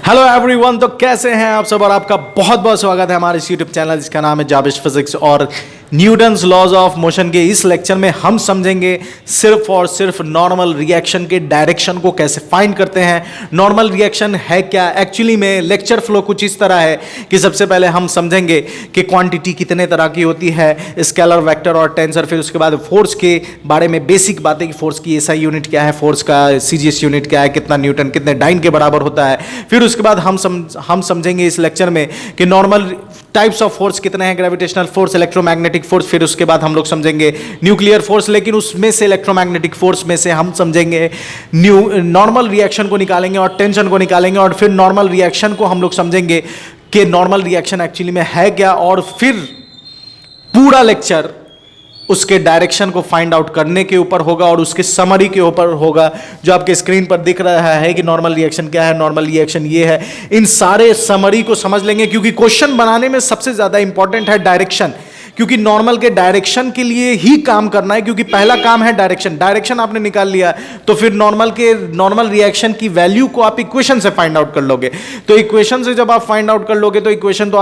Hello everyone, तो कैसे हैं आप सब और आपका बहुत बहुत स्वागत है हमारे इस यूट्यूब चैनल जिसका नाम है जाबिश फिजिक्स। और न्यूटन्स लॉज ऑफ मोशन के इस लेक्चर में हम समझेंगे सिर्फ और सिर्फ नॉर्मल रिएक्शन के डायरेक्शन को कैसे फाइंड करते हैं। नॉर्मल रिएक्शन है क्या? एक्चुअली में लेक्चर फ्लो कुछ इस तरह है कि सबसे पहले हम समझेंगे कि क्वांटिटी कितने तरह की होती है, स्केलर, वेक्टर और टेंसर। फिर उसके बाद फोर्स के बारे में बेसिक बातें कि फोर्स की एसआई यूनिट क्या है, फोर्स का सीजीएस यूनिट क्या है, कितना न्यूटन कितने डाइन के बराबर होता है। फिर उसके बाद हम समझेंगे इस लेक्चर में कि नॉर्मल टाइप्स ऑफ फोर्स कितने हैं, ग्रेविटेशनल फोर्स, इलेक्ट्रोमैग्नेटिक फोर्स। फिर उसके बाद हम लोग समझेंगे न्यूक्लियर फोर्स, लेकिन उसमें से इलेक्ट्रोमैग्नेटिक फोर्स में से हम समझेंगे नॉर्मल रिएक्शन को निकालेंगे और टेंशन को निकालेंगे। और फिर नॉर्मल रिएक्शन को हम लोग समझेंगे कि नॉर्मल रिएक्शन एक्चुअली में है क्या। और फिर पूरा लेक्चर उसके डायरेक्शन को फाइंड आउट करने के ऊपर होगा और उसके समरी के ऊपर होगा, जो आपके स्क्रीन पर दिख रहा है कि नॉर्मल रिएक्शन क्या है, नॉर्मल रिएक्शन ये है। इन सारे समरी को समझ लेंगे क्योंकि क्वेश्चन बनाने में सबसे ज्यादा इंपॉर्टेंट है डायरेक्शन, क्योंकि नॉर्मल के डायरेक्शन के लिए ही काम करना है, क्योंकि पहला काम है डायरेक्शन। डायरेक्शन आपने निकाल लिया तो फिर नॉर्मल रिएक्शन की वैल्यू को आप इक्वेशन से फाइंड आउट कर लोगे। तो इक्वेशन से जब आप फाइंड आउट कर लोगे तो इक्वेशन तो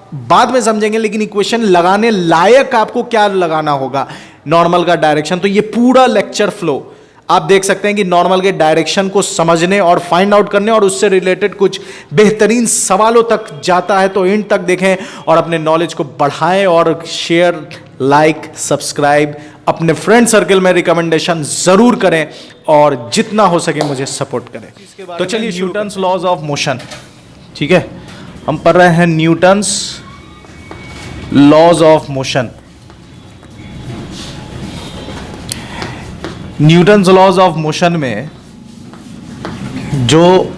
बाद में समझेंगे, लेकिन इक्वेशन लगाने लायक आपको क्या लगाना होगा, नॉर्मल का डायरेक्शन। तो ये पूरा लेक्चर फ्लो आप देख सकते हैं कि नॉर्मल के डायरेक्शन को समझने और फाइंड आउट करने और उससे रिलेटेड कुछ बेहतरीन सवालों तक जाता है। तो एंड तक देखें और अपने नॉलेज को बढ़ाएं और शेयर, लाइक, सब्सक्राइब, अपने फ्रेंड सर्कल में रिकमेंडेशन जरूर करें और जितना हो सके मुझे सपोर्ट करें। तो चलिए, न्यूटन्स लॉज ऑफ मोशन, ठीक है, हम पढ़ रहे हैं Newton's laws of motion. Newton's laws of motion में जो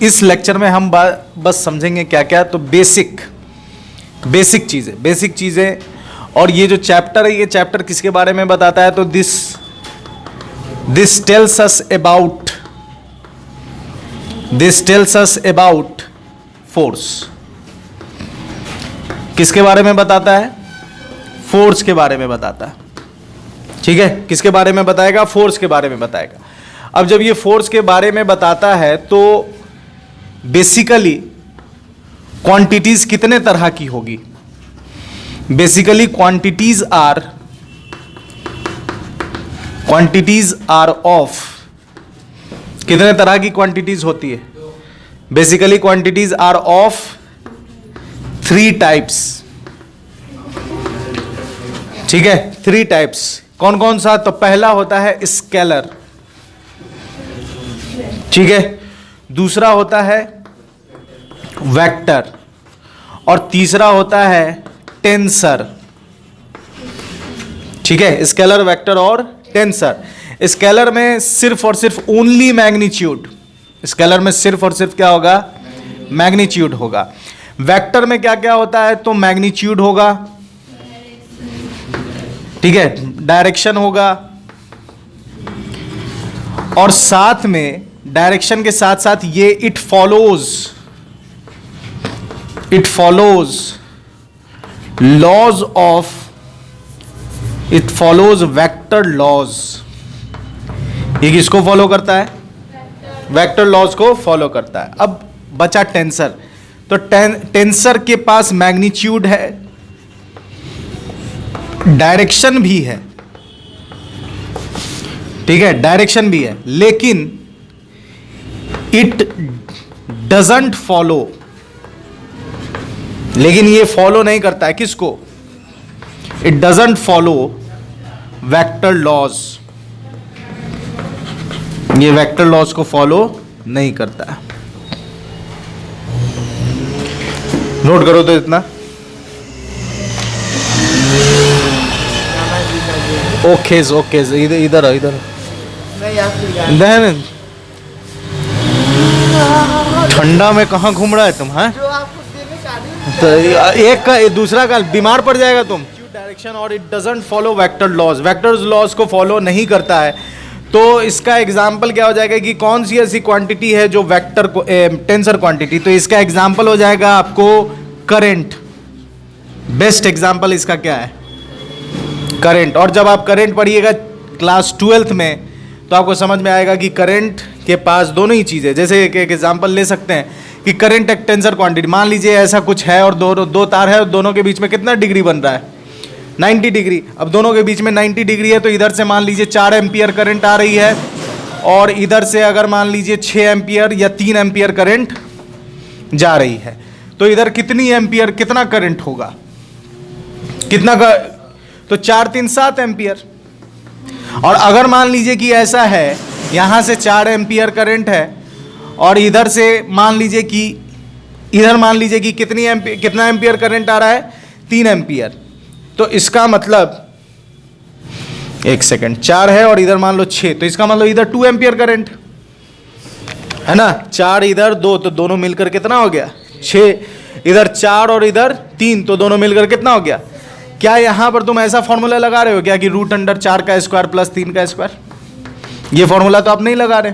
इस लेक्चर में हम बस समझेंगे क्या क्या, तो बेसिक चीजें। और ये जो चैप्टर है, ये चैप्टर किसके बारे में बताता है, तो this tells us about force. किसके बारे में बताता है? फोर्स के बारे में बताता है, ठीक है। किसके बारे में बताएगा? फोर्स के बारे में बताएगा। अब जब ये फोर्स के बारे में बताता है तो बेसिकली क्वांटिटीज कितने तरह की होगी? बेसिकली क्वांटिटीज आर ऑफ, कितने तरह की क्वांटिटीज होती है? Basically quantities are of 3 types, ठीक है, 3 टाइप्स। कौन कौन सा? तो पहला होता है स्केलर, ठीक है, दूसरा होता है वेक्टर और तीसरा होता है टेंसर, ठीक है। स्केलर, वेक्टर और टेंसर। स्केलर में सिर्फ और सिर्फ ओनली मैग्नीट्यूड, स्केलर में सिर्फ और सिर्फ क्या होगा? मैग्नीट्यूड होगा। वेक्टर में क्या क्या होता है? तो मैग्नीट्यूड होगा, ठीक है, डायरेक्शन होगा और साथ में डायरेक्शन के साथ साथ ये इट फॉलोज वेक्टर लॉज। ये किसको फॉलो करता है? वेक्टर लॉज को फॉलो करता है। अब बचा टेंसर, तो टेंसर के पास मैग्नीट्यूड है, डायरेक्शन भी है, ठीक है, डायरेक्शन भी है, लेकिन इट डजंट फॉलो, लेकिन ये फॉलो नहीं करता है किसको? It doesn't follow vector laws, ये वेक्टर लॉज को फॉलो नहीं करता है। नोट करो तो इतना। ओके, इधर ठंडा में कहाँ घूम रहा है तुम? हैं तो एक का दूसरा का बीमार पड़ जाएगा तुम। डायरेक्शन और it doesn't follow vector laws, vector laws को फॉलो नहीं करता है। तो इसका एग्जाम्पल क्या हो जाएगा कि कौन सी ऐसी क्वांटिटी है जो वेक्टर को टेंसर क्वांटिटी, तो इसका एग्जाम्पल हो जाएगा आपको करंट। बेस्ट एग्जाम्पल इसका क्या है? करंट। और जब आप करंट पढ़िएगा क्लास 12th में तो आपको समझ में आएगा कि करंट के पास दोनों ही चीज़ें, जैसे एक एग्जाम्पल ले सकते हैं कि करंट एक टेंसर क्वांटिटी, मान लीजिए ऐसा कुछ है और दो तार है और दोनों के बीच में कितना डिग्री बन रहा है, 90 डिग्री। अब दोनों के बीच में 90 डिग्री है तो इधर से मान लीजिए 4 एम्पियर करंट आ रही है और इधर से अगर मान लीजिए 6 एम्पियर या 3 एम्पियर करंट जा रही है, तो इधर कितनी एम्पियर, कितना करंट होगा, कितना का, तो 4 3 7 एम्पियर। और अगर मान लीजिए कि ऐसा है, यहां से 4 एम्पियर करंट है और इधर से मान लीजिए कि इधर मान लीजिए कि कितना एम्पियर करंट आ रहा है, 3 एम्पियर। तो इसका मतलब, एक सेकंड, 4 है और इधर मान लो 6, तो इसका मतलब इधर 2 एम्पियर करंट है ना, 4 इधर 2, तो दोनों मिलकर कितना हो गया 6, इधर 4 और इधर 3, तो दोनों मिलकर कितना हो गया। क्या यहां पर तुम ऐसा फॉर्मूला लगा रहे हो क्या कि √4 का स्क्वायर प्लस 3 का स्क्वायर, ये फॉर्मूला तो आप नहीं लगा रहे।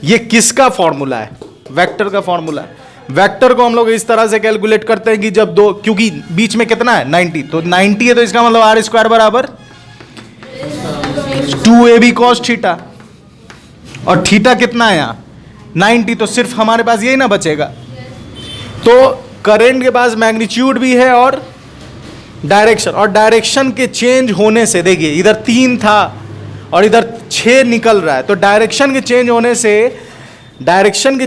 ये किसका फॉर्मूला है, वेक्टर का फॉर्मूला है। वेक्टर को हम लोग इस तरह से कैलकुलेट करते हैं कि जब दो, क्योंकि बीच में कितना है 90, तो 90 है तो इसका मतलब आर स्क्वायर बराबर 2ab cos थीटा, और थीटा कितना है यहाँ 90, तो सिर्फ हमारे पास यही ना बचेगा। तो करंट के पास मैग्नीट्यूड भी है और डायरेक्शन, और डायरेक्शन के चेंज होने से, देखिए इधर 3 था और इधर 6 निकल रहा है, तो डायरेक्शन के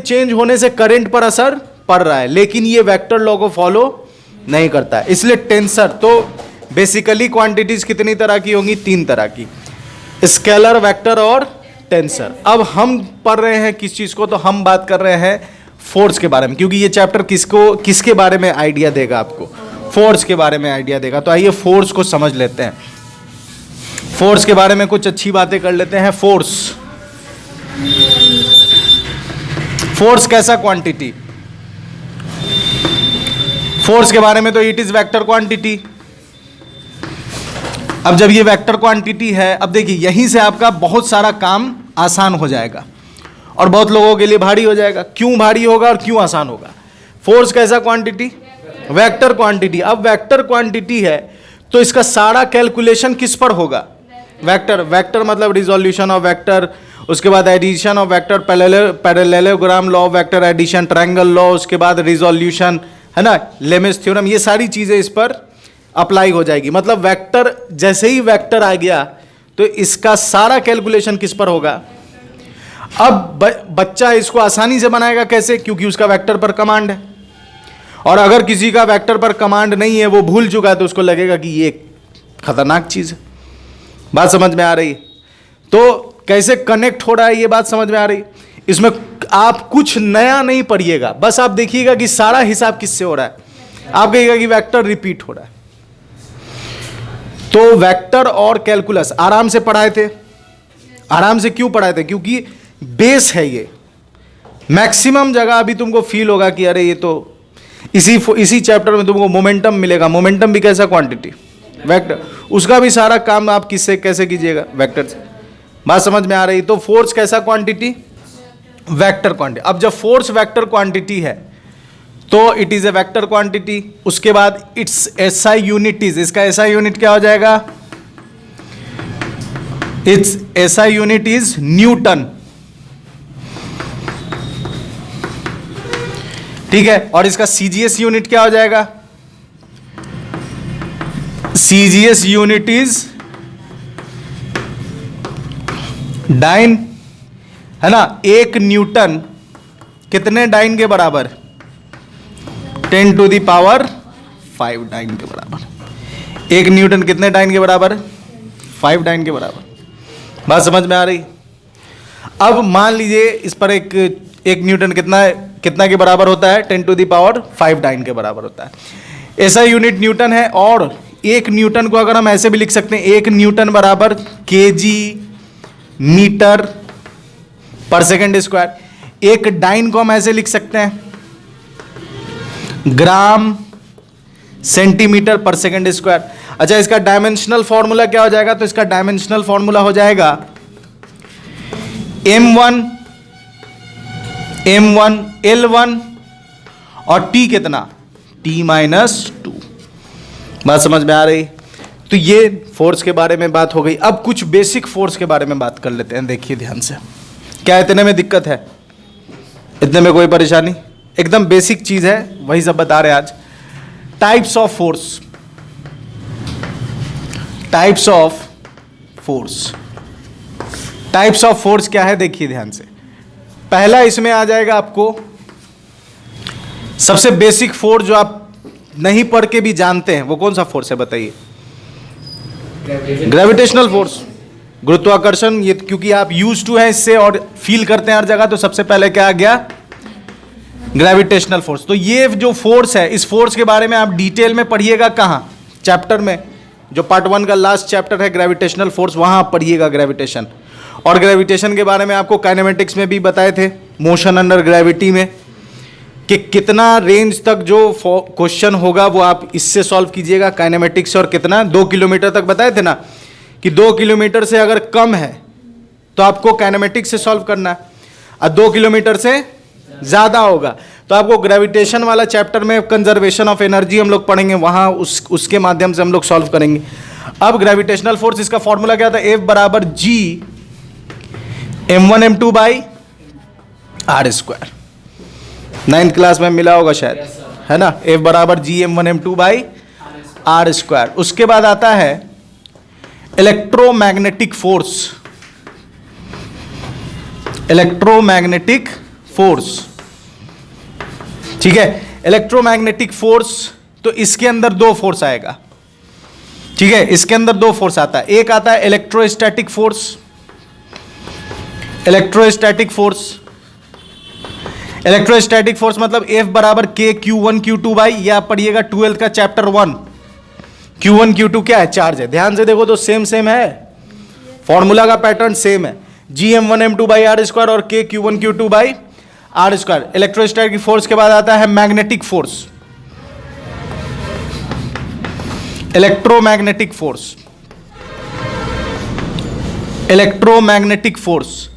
चेंज होने से करंट पर असर पड़ रहा है, लेकिन ये वेक्टर लॉ को फॉलो नहीं करता है। इसलिए टेंसर, तो बेसिकली क्वांटिटीज कितनी तरह की होंगी, 3 तरह की, स्केलर, वेक्टर और टेंसर। अब हम पढ़ रहे हैं किस चीज को, तो हम बात कर रहे हैं फोर्स के बारे में, क्योंकि ये चैप्टर किसके बारे में आइडिया देगा आपको, फोर्स के बारे में आइडिया देगा। तो आइए फोर्स को समझ लेते हैं, फोर्स के बारे में कुछ अच्छी बातें कर लेते हैं। फोर्स कैसा क्वांटिटी, फोर्स के बारे में तो इट इज वेक्टर क्वांटिटी। अब जब ये वेक्टर क्वांटिटी है, अब देखिए यहीं से आपका बहुत सारा काम आसान हो जाएगा और बहुत लोगों के लिए भारी हो जाएगा। क्यों भारी होगा और क्यों आसान होगा। फोर्स कैसा क्वांटिटी, वेक्टर क्वांटिटी। अब वेक्टर क्वांटिटी है तो इसका सारा कैलकुलेशन किस पर होगा, वेक्टर मतलब रिजोल्यूशन ऑफ वेक्टर, उसके बाद addition of vector, parallelogram law of vector addition, triangle law, उसके बाद रिजोल्यूशन, है ना, लेमेस थ्योरम, ये सारी चीजें इस पर अप्लाई हो जाएगी। मतलब वेक्टर, जैसे ही वेक्टर आ गया तो इसका सारा कैलकुलेशन किस पर होगा। अब बच्चा इसको आसानी से बनाएगा कैसे, क्योंकि उसका वेक्टर पर कमांड है, और अगर किसी का वेक्टर पर कमांड नहीं है, वो भूल चुका है, तो उसको लगेगा कि ये खतरनाक चीज है। बात समझ में आ रही है। तो कैसे कनेक्ट हो रहा है ये बात समझ में आ रही। इसमें आप कुछ नया नहीं पढ़िएगा, बस आप देखिएगा कि सारा हिसाब किससे हो रहा है। आप कहिएगा कि वेक्टर रिपीट हो रहा है, तो वेक्टर और कैलकुलस आराम से पढ़ाए थे। आराम से क्यों पढ़ाए थे, क्योंकि बेस है ये। मैक्सिमम जगह अभी तुमको फील होगा कि अरे ये तो इसी चैप्टर में तुमको मोमेंटम मिलेगा। मोमेंटम भी कैसा क्वांटिटी, वेक्टर, उसका भी सारा काम आप किससे कैसे कीजिएगा, वेक्टर से। बात समझ में आ रही। तो फोर्स कैसा क्वांटिटी, वेक्टर क्वांटिटी। अब जब फोर्स वेक्टर क्वांटिटी है तो it is a vector quantity. उसके बाद इट्स एसआई यूनिट इज, इसका एसआई यूनिट क्या हो जाएगा, it's SI unit is Newton, ठीक है। और इसका सीजीएस यूनिट क्या हो जाएगा, सीजीएस यूनिट इज डाइन, है ना। 1 न्यूटन कितने डाइन के बराबर, 10⁵ डाइन के बराबर। 1 न्यूटन कितने डाइन के बराबर, 5 डाइन के बराबर। बात समझ में आ रही। अब मान लीजिए इस पर एक न्यूटन कितना के बराबर होता है, 10⁵ डाइन के बराबर होता है। ऐसा यूनिट न्यूटन है। और 1 न्यूटन को अगर हम ऐसे भी लिख सकते हैं, 1 न्यूटन बराबर केजी मीटर पर सेकेंड स्क्वायर। 1 डाइन को हम ऐसे लिख सकते हैं, ग्राम सेंटीमीटर पर सेकेंड स्क्वायर। अच्छा, इसका डायमेंशनल फॉर्मूला क्या हो जाएगा, तो इसका डायमेंशनल फॉर्मूला हो जाएगा m1 L1 और t कितना, t-2। बात समझ में आ रही। तो ये फोर्स के बारे में बात हो गई। अब कुछ बेसिक फोर्स के बारे में बात कर लेते हैं। देखिए ध्यान से, क्या इतने में दिक्कत है, इतने में कोई परेशानी एकदम बेसिक चीज है, वही सब बता रहे हैं आज। Types of force, types of force, types of force क्या है देखिए ध्यान से। पहला इसमें आ जाएगा आपको सबसे बेसिक फोर्स जो आप नहीं पढ़ के भी जानते हैं, वो कौन सा फोर्स है बताइए? ग्रेविटेशनल फोर्स, गुरुत्वाकर्षण। ये क्योंकि आप यूज टू हैं इससे और फील करते हैं हर जगह, तो सबसे पहले क्या आ गया? Gravitational force. तो ये जो फोर्स है, इस फोर्स के बारे में आप डिटेल में पढ़िएगा कहां? चैप्टर में, जो पार्ट 1 का लास्ट चैप्टर है ग्रेविटेशनल फोर्स, वहां आप पढ़िएगा ग्रेविटेशन। और ग्रेविटेशन के बारे में आपको काइनेमेटिक्स में भी बताए थे, मोशन अंडर ग्रेविटी में, कि कितना रेंज तक जो क्वेश्चन होगा वो आप इससे सॉल्व कीजिएगा काइनेमेटिक्स से। और कितना? 2 किलोमीटर तक बताए थे ना, कि 2 किलोमीटर से अगर कम है तो आपको काइनेमेटिक्स से सॉल्व करना है, और 2 किलोमीटर से ज्यादा होगा तो आपको ग्रेविटेशन वाला चैप्टर में कंजर्वेशन ऑफ एनर्जी हम लोग पढ़ेंगे, वहां उसके माध्यम से हम लोग सॉल्व करेंगे। अब ग्रेविटेशनल फोर्स, इसका फॉर्मूला क्या था? F बराबर G m1 m2 by r square. 9th class में मिला होगा शायद, है ना? F बराबर G m1 m2 by r square. उसके बाद आता है इलेक्ट्रोमैग्नेटिक फोर्स, इलेक्ट्रोमैग्नेटिक फोर्स, ठीक है? इलेक्ट्रोमैग्नेटिक फोर्स, तो इसके अंदर 2 फोर्स आएगा, ठीक है? इसके अंदर 2 फोर्स आता है। एक आता है electrostatic force, electrostatic force, electrostatic force मतलब F बराबर K Q1 Q2 बाई, ये आप पढ़िएगा 12th का चैप्टर 1। Q1 Q2 क्या है? चार्ज है। ध्यान से देखो तो सेम सेम है, फॉर्मूला का पैटर्न सेम है, G m1 m2 by r square और K Q1 Q2 by r square. Electrostatic force के बाद आता है magnetic force, electromagnetic force, electromagnetic force,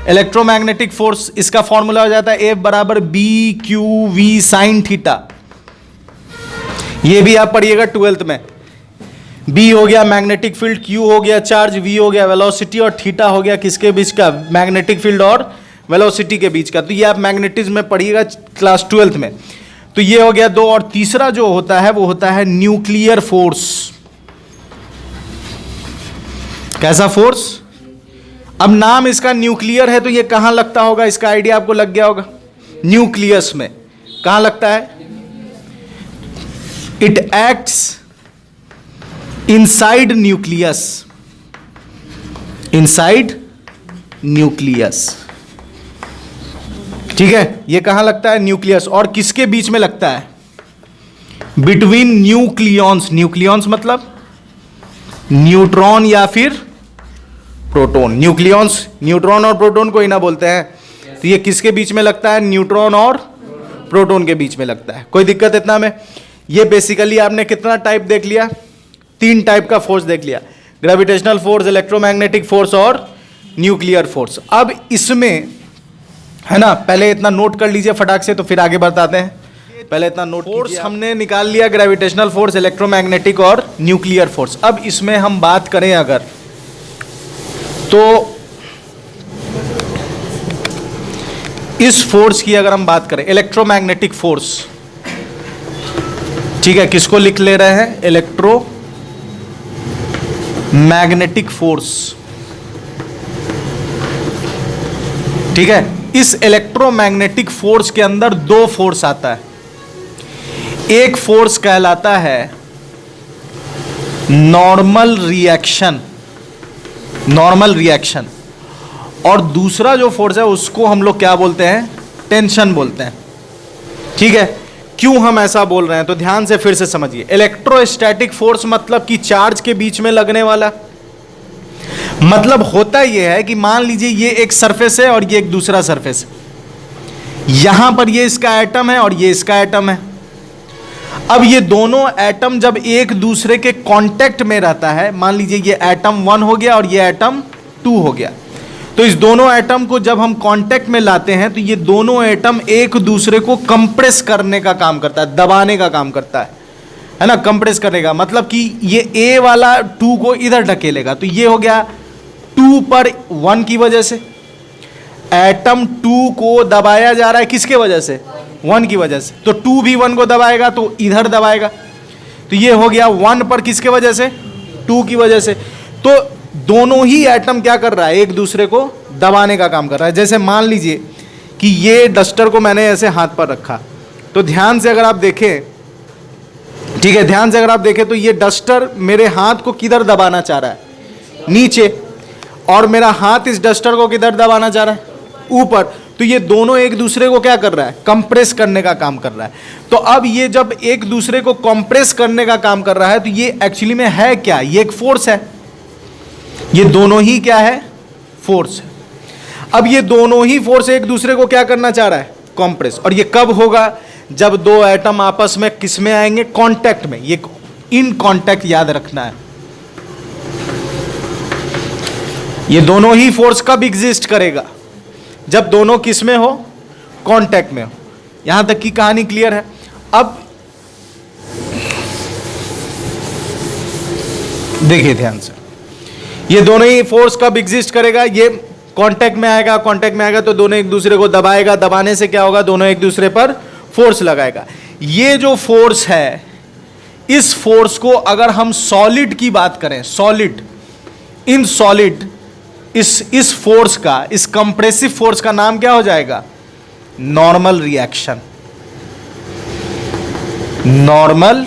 electromagnetic force, इसका फॉर्मूला हो जाता है F बराबर B q v sine theta. ये भी आप पढ़िएगा 12th में। B हो गया मैग्नेटिक फील्ड, Q हो गया चार्ज, V हो गया वेलोसिटी, और थीटा हो गया किसके बीच का? मैग्नेटिक फील्ड और वेलोसिटी के बीच का। तो ये आप मैग्नेटिज्म में पढ़िएगा क्लास 12th में। तो ये हो गया 2। और तीसरा जो होता है वो होता है न्यूक्लियर फोर्स। कैसा फोर्स? अब नाम इसका न्यूक्लियर है, तो ये कहां लगता होगा? इसका आइडिया आपको लग गया होगा, न्यूक्लियस में। कहां लगता है? It acts inside nucleus, inside nucleus, ठीक है? ये कहां लगता है? न्यूक्लियस। और किसके बीच में लगता है? Between nucleons. न्यूक्लियॉन्स मतलब न्यूट्रॉन या फिर प्रोटॉन। न्यूक्लियॉन्स न्यूट्रॉन और प्रोटॉन को ही ना बोलते हैं। तो ये किसके बीच में लगता है? न्यूट्रॉन और प्रोटॉन के बीच में लगता है। कोई दिक्कत इतना में? ये बेसिकली आपने कितना टाइप देख लिया? 3 टाइप का फोर्स देख लिया, ग्रेविटेशनल फोर्स, इलेक्ट्रोमैग्नेटिक फोर्स और न्यूक्लियर फोर्स। अब इसमें है ना, पहले इतना नोट कर लीजिए फटाक से, तो फिर आगे बताते हैं। पहले इतना नोट, फोर्स हमने निकाल लिया, ग्रेविटेशनल फोर्स, इलेक्ट्रोमैग्नेटिक और न्यूक्लियर फोर्स। अब इसमें हम बात करें अगर, तो इस फोर्स की अगर हम बात करें, इलेक्ट्रोमैग्नेटिक फोर्स, ठीक है? किसको लिख ले रहे हैं? इलेक्ट्रो मैग्नेटिक फोर्स, ठीक है? इस इलेक्ट्रोमैग्नेटिक फोर्स के अंदर 2 फोर्स आता है। एक फोर्स कहलाता है नॉर्मल रिएक्शन, नॉर्मल रिएक्शन, और दूसरा जो फोर्स है उसको हम लोग क्या बोलते हैं? टेंशन बोलते हैं, ठीक है? क्यों हम ऐसा बोल रहे हैं तो ध्यान से फिर से समझिए। इलेक्ट्रोस्टैटिक फोर्स मतलब कि चार्ज के बीच में लगने वाला, मतलब होता यह है कि मान लीजिए ये एक सरफेस है और ये एक दूसरा सरफेस है, यहां पर ये इसका एटम है और ये इसका एटम है। अब ये दोनों एटम जब एक दूसरे के कांटेक्ट में रहता है, मान लीजिए ये एटम 1 हो गया और ये एटम 2 हो गया, तो इस दोनों एटम को जब हम कांटेक्ट में लाते हैं तो ये दोनों एटम एक दूसरे को कंप्रेस करने का काम करता है, दबाने का काम करता है ना? कंप्रेस करने का मतलब कि ये A वाला 2 को इधर ढकेलेगा, तो ये हो गया 2 पर 1 की वजह से, एटम 2 को दबाया जा रहा है किसके वजह से? 1 की वजह से। तो 2 भी 1 को दबाएगा तो इधर दबाएगा, तो ये हो गया 1 पर किसके वजह से? 2 की वजह से। तो दोनों ही एटम क्या कर रहा है? एक दूसरे को दबाने का काम कर रहा है। जैसे मान लीजिए कि ये डस्टर को मैंने ऐसे हाथ पर रखा, तो ध्यान से अगर आप देखें, ठीक है, ध्यान से अगर आप देखें तो ये डस्टर मेरे हाथ को किधर दबाना चाह रहा है? नीचे। और मेरा हाथ इस डस्टर को किधर दबाना चाह रहा है? ऊपर। तो ये दोनों एक दूसरे को क्या कर रहा है? कंप्रेस करने का काम कर रहा है। तो अब ये जब एक दूसरे को कंप्रेस करने का काम कर रहा है तो ये एक्चुअली में है क्या? ये एक फोर्स है। ये दोनों ही क्या है? फोर्स है। अब ये दोनों ही फोर्स एक दूसरे को क्या करना चाह रहा है? कंप्रेस। और ये कब होगा? जब दो एटम आपस में किस में आएंगे? कांटेक्ट में। ये इन कांटेक्ट याद रखना है। ये दोनों ही फोर्स कब एग्जिस्ट करेगा? जब दोनों किस में हो? कांटेक्ट में हो। यहां तक की कहानी क्लियर है। अब देखिए ध्यान से, ये दोनों ही फोर्स कब एग्जिस्ट करेगा? ये कांटेक्ट में आएगा, कांटेक्ट में आएगा तो दोनों एक दूसरे को दबाएगा, दबाने से क्या होगा? दोनों एक दूसरे पर फोर्स लगाएगा। ये जो फोर्स है, इस फोर्स को अगर हम सॉलिड की बात करें, सॉलिड, इन सॉलिड, इस फोर्स का, इस कंप्रेसिव फोर्स का नाम क्या हो जाएगा? Normal reaction. Normal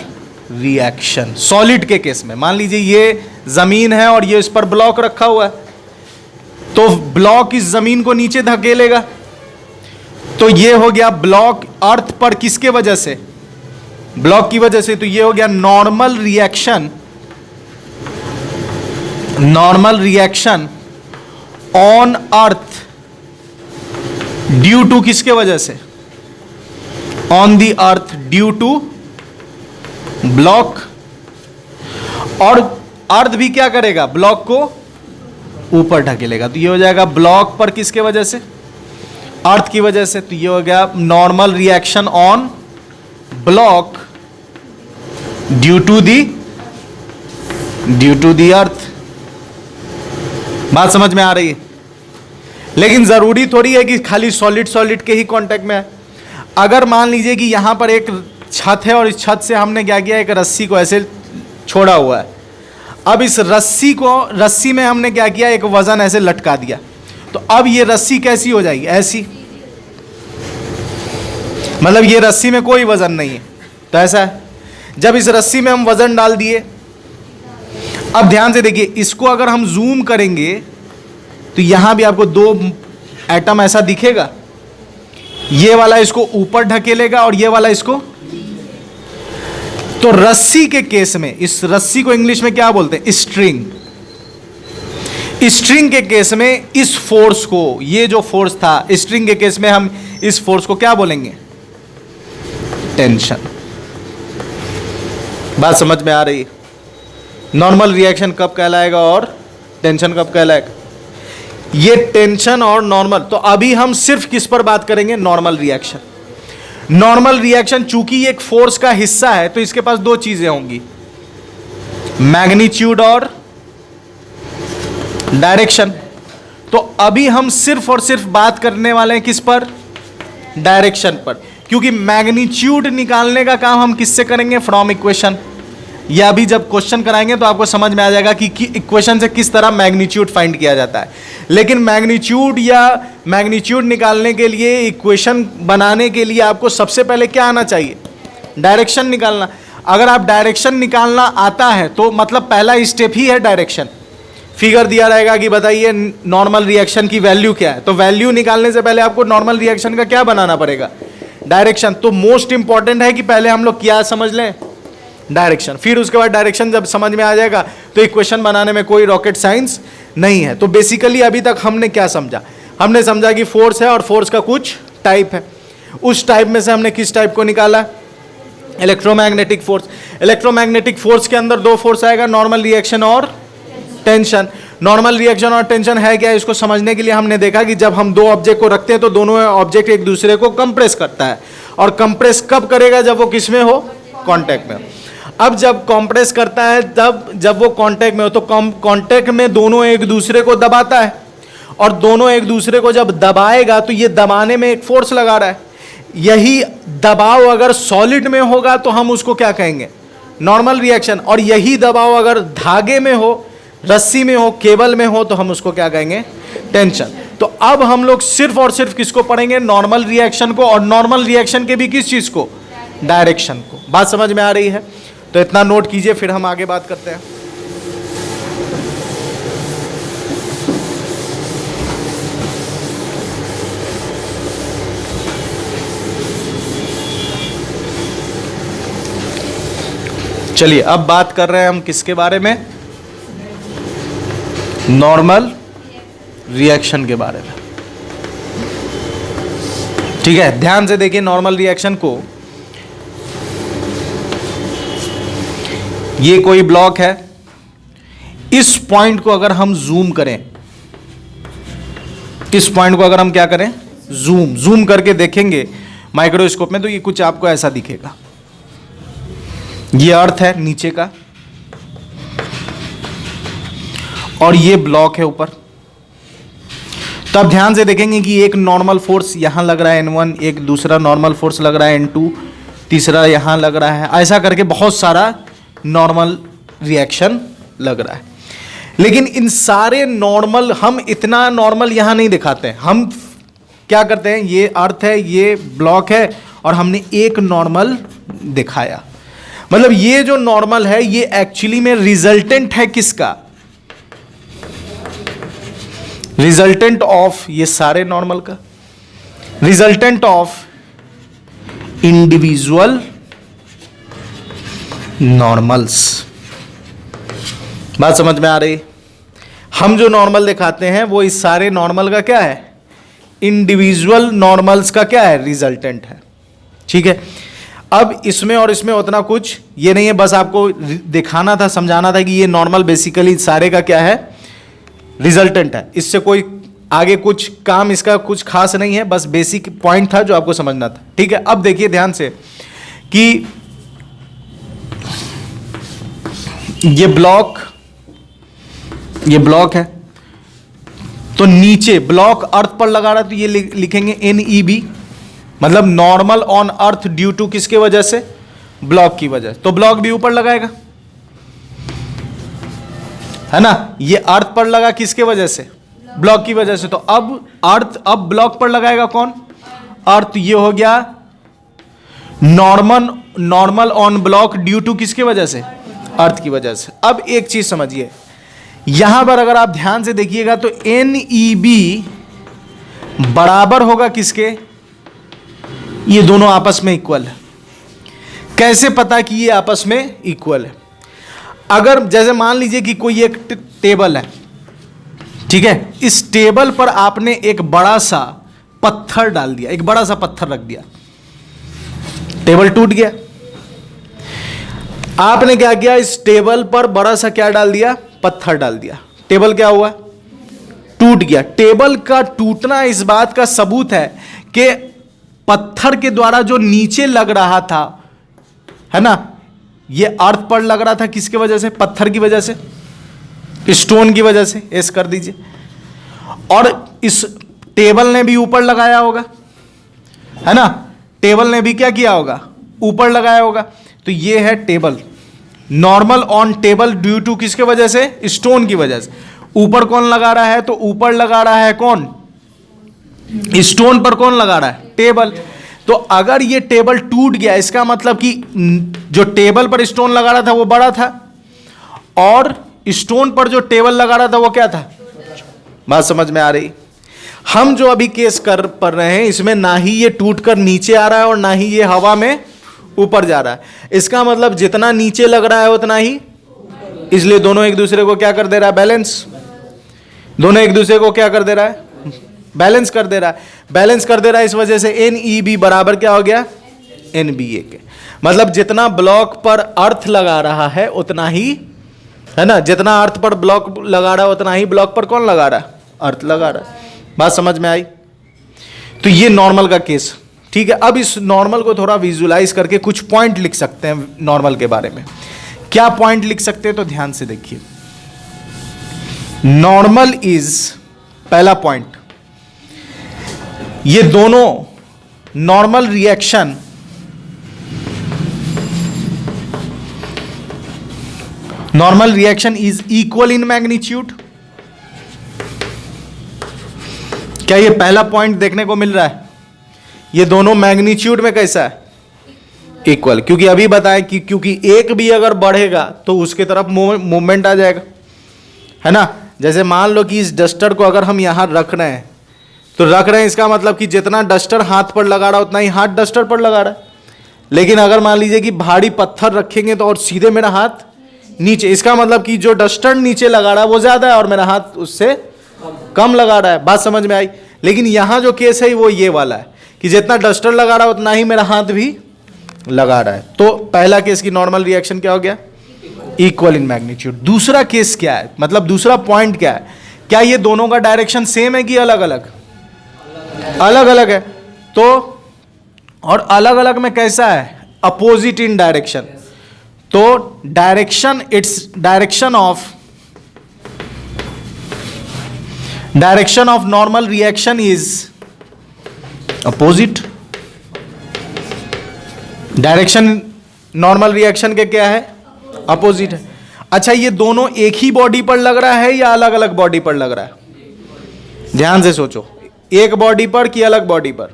reaction solid के केस में। मान लीजिए ये जमीन है और ये इस पर ब्लॉक रखा हुआ है, तो ब्लॉक इस जमीन को नीचे धकेलेगा, तो ये हो गया ब्लॉक अर्थ पर किसके वजह से? ब्लॉक की वजह से। तो ये हो गया normal reaction. Normal reaction on earth due to किसके वजह से? On the earth due to block. और अर्थ भी क्या करेगा? ब्लॉक को ऊपर ढकेलेगा। तो ये हो जाएगा ब्लॉक पर किसके वजह से? अर्थ की वजह से। तो ये हो गया normal reaction on block due to the earth. बात समझ में आ रही है? लेकिन जरूरी थोड़ी है कि खाली सॉलिड के ही कांटेक्ट में है। अगर मान लीजिए कि यहां पर एक छत है और इस छत से हमने क्या किया? एक रस्सी को ऐसे छोड़ा हुआ है। अब इस रस्सी में हमने क्या किया? एक वजन ऐसे लटका दिया। तो अब ये रस्सी कैसी हो जाएगी? ऐसी। मतलब ये रस्सी में कोई वजन नहीं है, तो ऐसा है। जब इस रस्सी में हम वजन डाल दिए, अब ध्यान से देखिए, इसको अगर हम जूम करेंगे तो यहां भी आपको दो एटम ऐसा दिखेगा। ये वाला इसको ऊपर ढकेलेगा और ये वाला इसको। तो रस्सी के केस में, इस रस्सी को इंग्लिश में क्या बोलते हैं? स्ट्रिंग। स्ट्रिंग के केस में इस फोर्स को, ये जो फोर्स था स्ट्रिंग के केस में, हम इस फोर्स को क्या बोलेंगे? टेंशन। बात समझ में आ रही है? नॉर्मल रिएक्शन कब कहलाएगा और टेंशन कब कहलाएगा? ये टेंशन और नॉर्मल। तो अभी हम सिर्फ किस पर बात करेंगे? Normal reaction. नॉर्मल रिएक्शन चूंकि एक फोर्स का हिस्सा है तो इसके पास दो चीजें होंगी, मैग्नीट्यूड और डायरेक्शन। तो अभी हम सिर्फ और सिर्फ बात करने वाले हैं किस पर? डायरेक्शन पर। क्योंकि मैग्नीट्यूड निकालने का काम हम किससे करेंगे? From equation. या अभी जब क्वेश्चन कराएंगे तो आपको समझ में आ जाएगा कि इक्वेशन से किस तरह मैग्नीट्यूड फाइंड किया जाता है। लेकिन मैग्नीट्यूड निकालने के लिए, इक्वेशन बनाने के लिए आपको सबसे पहले क्या आना चाहिए? डायरेक्शन निकालना। अगर आप डायरेक्शन निकालना आता है तो मतलब पहला स्टेप ही है डायरेक्शन। फिगर दिया रहेगा कि बताइए नॉर्मल रिएक्शन की वैल्यू क्या है, तो वैल्यू निकालने से पहले आपको नॉर्मल रिएक्शन का क्या बनाना पड़ेगा? डायरेक्शन। तो मोस्ट इंपॉर्टेंट है कि पहले हम लोग क्या समझ लें? डायरेक्शन। फिर उसके बाद डायरेक्शन जब समझ में आ जाएगा तो इक्वेशन बनाने में कोई रॉकेट साइंस नहीं है। तो बेसिकली अभी तक हमने क्या समझा? हमने समझा कि फोर्स है और फोर्स का कुछ टाइप है। उस टाइप में से हमने किस टाइप को निकाला? Electromagnetic force. इलेक्ट्रोमैग्नेटिक फोर्स के अंदर दो फोर्स आएगा, नॉर्मल रिएक्शन और टेंशन। नॉर्मल रिएक्शन और टेंशन है क्या? इसको समझने के लिए हमने देखा कि जब हम दो ऑब्जेक्ट को रखते हैं तो दोनों ऑब्जेक्ट एक दूसरे को कंप्रेस करता है। और कंप्रेस कब करेगा? जब वो किस में हो? कांटेक्ट में। अब जब कंप्रेस करता है, तब जब वो कांटेक्ट में हो तो कांटेक्ट में दोनों एक दूसरे को दबाता है। और दोनों एक दूसरे को जब दबाएगा तो ये दबाने में एक फोर्स लगा रहा है। यही दबाव अगर सॉलिड में होगा तो हम उसको क्या कहेंगे, नॉर्मल रिएक्शन। और यही दबाव अगर धागे में हो, रस्सी में हो, केबल में हो तो हम उसको क्या कहेंगे, टेंशन। तो अब हम लोग सिर्फ और सिर्फ किसको पढ़ेंगे, नॉर्मल रिएक्शन को, और नॉर्मल रिएक्शन के भी किस चीज को, डायरेक्शन को। बात समझ में आ रही है? तो इतना नोट कीजिए, फिर हम आगे बात करते हैं। चलिए अब बात कर रहे हैं हम किसके बारे में, नॉर्मल रिएक्शन के बारे में। ठीक है, ध्यान से देखिए नॉर्मल रिएक्शन को। ये कोई ब्लॉक है, इस पॉइंट को अगर हम जूम करें, इस पॉइंट को अगर हम क्या करें, जूम करके देखेंगे माइक्रोस्कोप में, तो ये कुछ आपको ऐसा दिखेगा। ये अर्थ है नीचे का और ये ब्लॉक है ऊपर। तो आप ध्यान से देखेंगे कि एक नॉर्मल फोर्स यहां लग रहा है N1, एक दूसरा नॉर्मल फोर्स लग रहा है N2, तीसरा यहां लग रहा है। ऐसा करके बहुत सारा नॉर्मल रिएक्शन लग रहा है। लेकिन इन सारे नॉर्मल, हम इतना नॉर्मल यहां नहीं दिखाते हैं। हम क्या करते हैं, ये अर्थ है, ये ब्लॉक है, और हमने एक नॉर्मल दिखाया। मतलब ये जो नॉर्मल है ये एक्चुअली में रिजल्टेंट है किसका, रिजल्टेंट ऑफ ये सारे नॉर्मल का, रिजल्टेंट ऑफ इंडिविजुअल नॉर्मल्स। बात समझ में आ रही? हम जो नॉर्मल दिखाते हैं वो इस सारे नॉर्मल का क्या है, इंडिविजुअल नॉर्मल्स का क्या है, रिजल्टेंट है। ठीक है, अब इसमें और इसमें उतना कुछ ये नहीं है, बस आपको दिखाना था, समझाना था कि ये नॉर्मल बेसिकली सारे का क्या है, रिजल्टेंट है। इससे कोई आगे कुछ काम इसका कुछ खास नहीं है, बस बेसिक पॉइंट था जो आपको समझना था। ठीक है, अब देखिए ध्यान से कि ये ब्लॉक है, तो नीचे ब्लॉक अर्थ पर लगा रहा है, तो ये लिखेंगे NEB, मतलब normal on earth due to किसके वजह से, ब्लॉक की वजह। तो ब्लॉक भी ऊपर लगाएगा, है ना। ये अर्थ पर लगा किसके वजह से, ब्लॉक की वजह से। तो अब अर्थ, अब ब्लॉक पर लगाएगा कौन, अर्थ। ये हो गया normal on block due to किसके वजह से, अर्थ की वजह से। अब एक चीज समझिए, यहां पर अगर आप ध्यान से देखिएगा तो NEB बराबर होगा किसके, ये दोनों आपस में इक्वल है। कैसे पता कि ये आपस में इक्वल है, अगर जैसे मान लीजिए कि कोई एक टेबल है, ठीक है, इस टेबल पर आपने एक बड़ा सा पत्थर डाल दिया, एक बड़ा सा पत्थर रख दिया, टेबल टूट गया। आपने क्या किया, इस टेबल पर बड़ा सा क्या डाल दिया, पत्थर डाल दिया, टेबल क्या हुआ, टूट गया। टेबल का टूटना इस बात का सबूत है कि पत्थर के द्वारा जो नीचे लग रहा था, है ना, ये अर्थ पर लग रहा था किसके वजह से, पत्थर की वजह से, स्टोन की वजह से, ऐसे कर दीजिए। और इस टेबल ने भी ऊपर लगाया होगा, है ना, टेबल ने भी क्या किया होगा, ऊपर लगाया होगा। तो ये है table, normal on table due to किसके वजह से, स्टोन की वजह से। ऊपर कौन लगा रहा है, तो ऊपर लगा रहा है कौन, स्टोन पर कौन लगा रहा है, टेबल। तो अगर ये टेबल टूट गया, इसका मतलब कि जो टेबल पर स्टोन लगा रहा था वो बड़ा था, और स्टोन पर जो टेबल लगा रहा था वो क्या था। बात समझ में आ रही? हम जो अभी केस कर पढ़ रहे हैं इसमें ना ही ये टूटकर नीचे आ रहा है और ना ही ये हवा में ऊपर जा रहा है। इसका मतलब जितना नीचे लग रहा है उतना ही, इसलिए दोनों एक दूसरे को क्या कर दे रहा है, बैलेंस। दोनों एक दूसरे को क्या कर दे रहा है, बैलेंस कर दे रहा है। बैलेंस कर दे रहा है, इस वजह से NEB बराबर क्या हो गया, NBA के। मतलब जितना ब्लॉक पर अर्थ लगा रहा है उतना ही, है ना, जितना अर्थ पर ब्लॉक लगा रहा है उतना ही ब्लॉक पर कौन लगा रहा है, अर्थ लगा रहा है। बात समझ में आई? तो ये नॉर्मल का केस, ठीक है। अब इस नॉर्मल को थोड़ा विजुलाइज करके कुछ पॉइंट लिख सकते हैं नॉर्मल के बारे में। क्या पॉइंट लिख सकते हैं, तो ध्यान से देखिए। नॉर्मल इज पहला पॉइंट, ये दोनों normal reaction is equal in magnitude. क्या ये पहला पॉइंट देखने को मिल रहा है? ये दोनों मैग्नीट्यूड में कैसा है? इक्वल। क्योंकि अभी बताएं कि क्योंकि एक भी अगर बढ़ेगा तो उसके तरफ मूवमेंट आ जाएगा, है ना। जैसे मान लो कि इस डस्टर को अगर हम यहां रख रहे हैं, तो रख रहे हैं इसका मतलब कि जितना डस्टर हाथ पर लगा रहा है उतना ही हाथ डस्टर पर लगा रहा है। लेकिन अगर मान लीजिए कि भारी पत्थर रखेंगे तो और सीधे मेरा हाथ नीचे, इसका मतलब कि जो डस्टर नीचे लगा रहा है वो ज्यादा है और मेरा हाथ उससे कम लगा रहा है। बात समझ में आई? लेकिन यहां जो केस है वो ये वाला है कि जितना डस्टर लगा रहा है उतना ही मेरा हाथ भी लगा रहा है। तो पहला केस की नॉर्मल रिएक्शन क्या हो गया? Equal in magnitude. दूसरा केस क्या है, मतलब दूसरा पॉइंट क्या है? क्या ये दोनों का डायरेक्शन सेम है कि अलग अलग? अलग अलग है। तो और अलग अलग में कैसा है? Opposite in direction. तो direction of normal reaction is opposite. Direction normal reaction के क्या है? अपोजिट है। अच्छा, ये दोनों एक ही बॉडी पर लग रहा है या अलग अलग बॉडी पर लग रहा है? ध्यान से सोचो, एक बॉडी पर कि अलग बॉडी पर?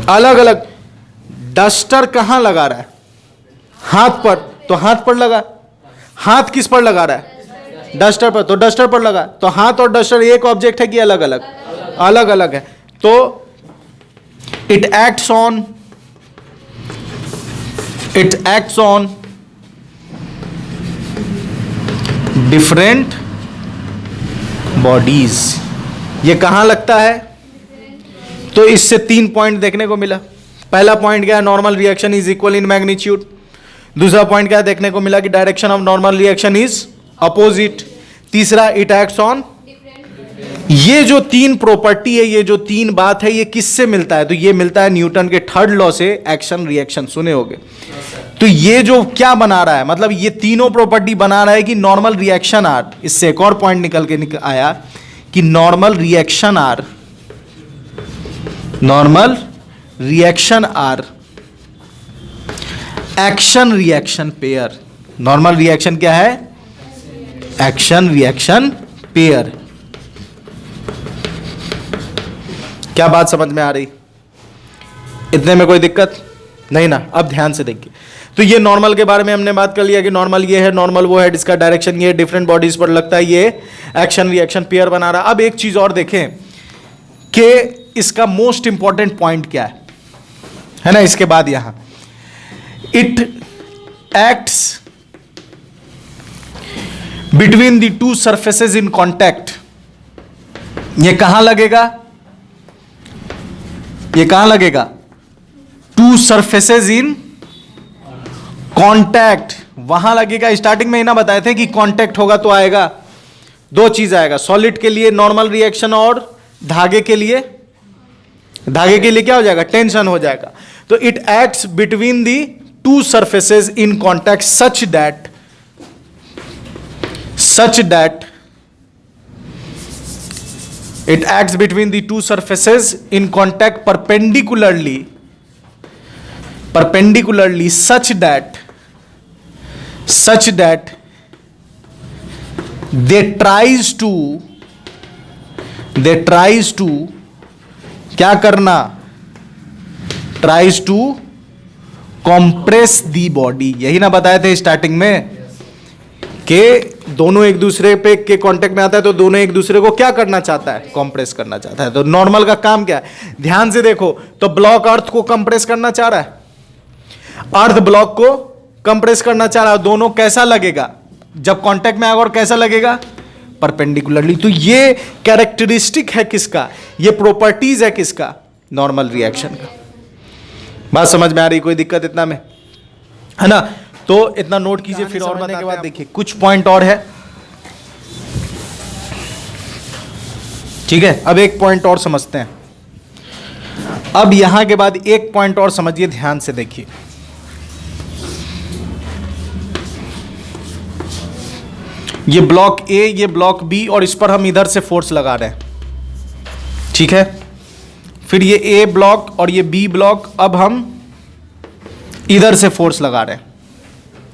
अलग अलग। डस्टर कहां लगा रहा है? हाथ पर, तो हाथ पर लगा। हाथ किस पर लगा रहा है? डस्टर पर, तो डस्टर पर लगा। तो हाथ और डस्टर एक ऑब्जेक्ट है कि अलग अलग? अलग अलग है। तो it acts on different bodies। ये कहां लगता है? तो इससे 3 पॉइंट देखने को मिला। पहला पॉइंट क्या है? Normal reaction is equal in magnitude. दूसरा पॉइंट क्या देखने को मिला कि direction of normal reaction is opposite. तीसरा, इट एक्ट्स ऑन। ये जो 3 प्रॉपर्टी है, ये जो 3 बात है, ये किससे मिलता है? तो ये मिलता है न्यूटन के थर्ड लॉ से, एक्शन रिएक्शन, सुने होंगे। तो ये जो क्या बना रहा है, मतलब ये तीनों प्रॉपर्टी बना रहा है कि नॉर्मल रिएक्शन आर। इससे एक और पॉइंट निकल आया कि normal reaction are action reaction pair. Normal reaction क्या है? Action reaction pair. क्या बात समझ में आ रही? इतने में कोई दिक्कत नहीं ना? अब ध्यान से देखिए। तो ये नॉर्मल के बारे में हमने बात कर लिया कि नॉर्मल ये है, नॉर्मल वो है, जिसका डायरेक्शन ये डिफरेंट बॉडीज पर लगता है, ये एक्शन रिएक्शन पेयर बना रहा। अब एक चीज और देखें कि इसका मोस्ट इंपॉर्टेंट पॉइंट क्या है ना। इसके बाद यहां it acts between the two surfaces in contact. ये कहां लगेगा? ये कहां लगेगा? टू सरफेसेस इन कॉन्टैक्ट, वहां लगेगा। स्टार्टिंग में ही ना बताए थे कि कॉन्टैक्ट होगा तो आएगा 2 चीज आएगा, सॉलिड के लिए नॉर्मल रिएक्शन और धागे के लिए क्या हो जाएगा? टेंशन हो जाएगा। तो it acts between the to surfaces in contact such that it acts between the two surfaces in contact perpendicularly such that they tries to क्या करना? tries to compress the body। यही ना बताए थे स्टार्टिंग में कि दोनों एक दूसरे पे के कांटेक्ट में आता है तो दोनों एक दूसरे को क्या करना चाहता है? कंप्रेस करना चाहता है। तो नॉर्मल का काम क्या है? ध्यान से देखो, तो ब्लॉक अर्थ को कंप्रेस करना चाह रहा है, अर्थ ब्लॉक को कंप्रेस करना चाह रहा है। दोनों कैसा लगेगा जब कांटेक्ट में आएगा और कैसा लगेगा? परपेंडिकुलरली। तो ये कैरेक्टरिस्टिक है किसका? ये प्रॉपर्टीज है किसका? नॉर्मल रिएक्शन का। बात समझ में आ रही? कोई दिक्कत इतना में, है ना? तो इतना नोट कीजिए। फिर और बताने के बाद देखिए कुछ पॉइंट और है, ठीक है। अब एक पॉइंट और समझते हैं। अब यहां के बाद एक पॉइंट और समझिए, ध्यान से देखिए। ये ब्लॉक ए, ये ब्लॉक बी, और इस पर हम इधर से फोर्स लगा रहे हैं, ठीक है। फिर ये ए ब्लॉक और ये बी ब्लॉक, अब हम इधर से फोर्स लगा रहे हैं,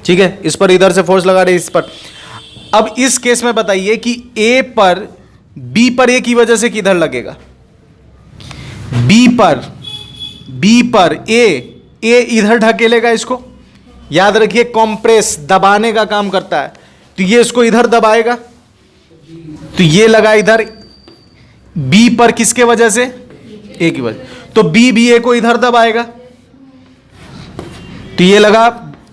ठीक है। इस पर इधर से फोर्स लगा रहे हैं, इस पर। अब इस केस में बताइए कि ए पर, बी पर ए की वजह से किधर लगेगा? बी पर ए इधर ढकेलेगा इसको, याद रखिए कंप्रेस, दबाने का काम करता है, तो ये इसको इधर दबाएगा, तो ये लगा इधर बी पर, किसके वजह से? ए की वजह, तो बी ए को इधर दबाएगा, तो ये लगा